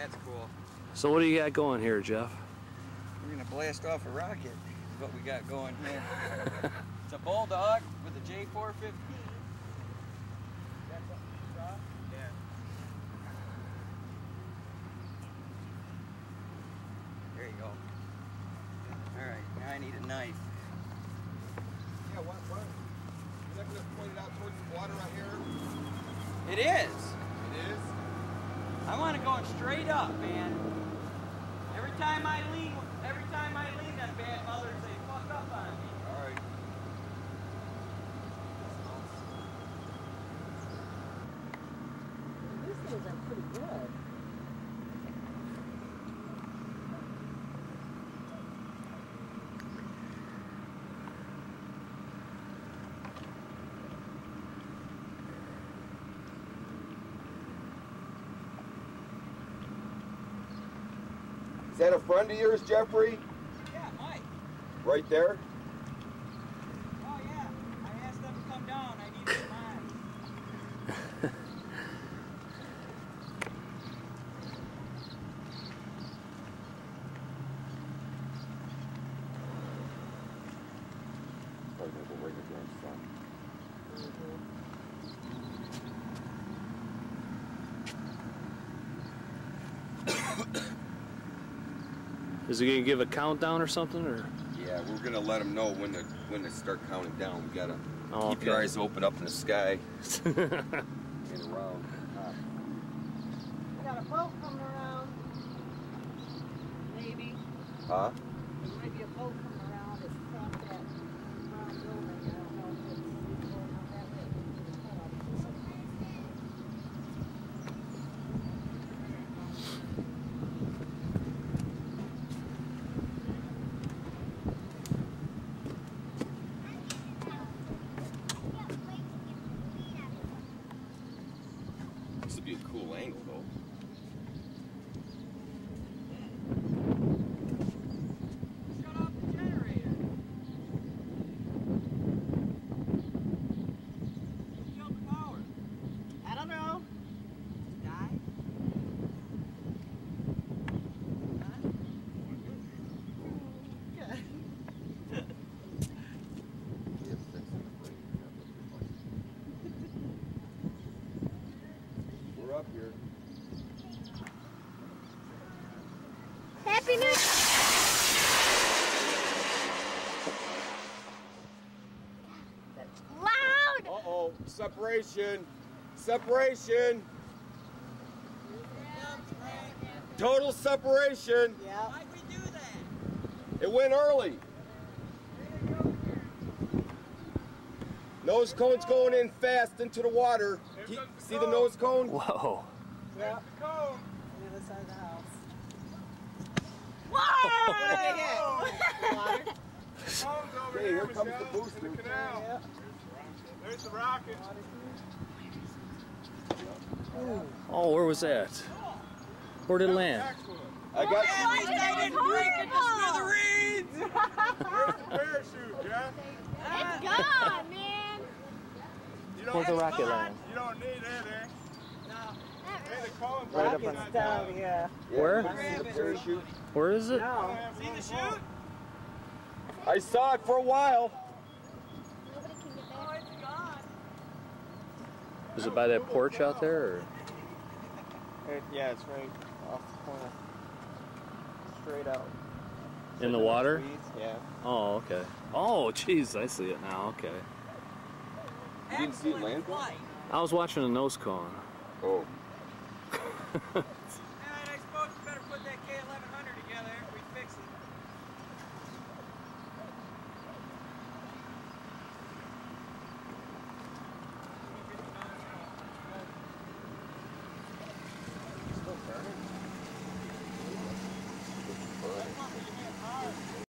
That's cool. So what do you got going here, Jeff? We're gonna blast off a rocket. Is what we got going here. It's a Bulldog with a J415. That's something you saw? Yeah. There you go. All right, now I need a knife. Yeah, what? You're not gonna point it out towards the water right here? It is. It is? I want to go straight up, man. Every time I lean that bad mother say fuck up on me. All right. These things are pretty good. Is that a friend of yours, Jeffrey? Yeah, Mike. Right there? Oh yeah. I asked them to come down. I need some eyes. Probably gonna go right against sun. Is he gonna give a countdown or something, or? Yeah, we're gonna let them know when to start counting down. We gotta Oh, keep your okay. eyes open up in the sky and around. We got a boat coming around. Maybe. Huh? There might be a boat coming around. It's across that brown building. I don't know if it's going out that way. Maybe the cutoff. This would be a cool angle, though. Shut off the generator. Who killed the power? I don't know. Just die? We're up here. Happy New Year! Loud! Uh-oh, separation. Separation. Total separation. Yeah. Why'd we do that? It went early. Nose cone's going in fast into the water. See the nose cone? Whoa. Yeah. On the other side of the house. Whoa! What did they get? Water? Hey, here comes the booster. Yeah. There's the rocket. Oh, where was that? Where did it land? I got At least I didn't break into smithereens! Where's the parachute, Jeff? It's gone, man! You don't, Where's the rocket land? You don't need it, eh? No. Hey, the cone's Right up right Rocket's down, yeah. Where? Grab it. parachute. Where is it? No. See the chute? I saw it for a while. Nobody can get Oh, back. it's gone. Is it by that porch out there, or? Yeah, it's right off the corner. Straight out. In the water? Weeds, yeah. Oh, okay. Oh, jeez, I see it now. Okay. You didn't see it Excellent land? flight. I was watching a nose cone. Oh.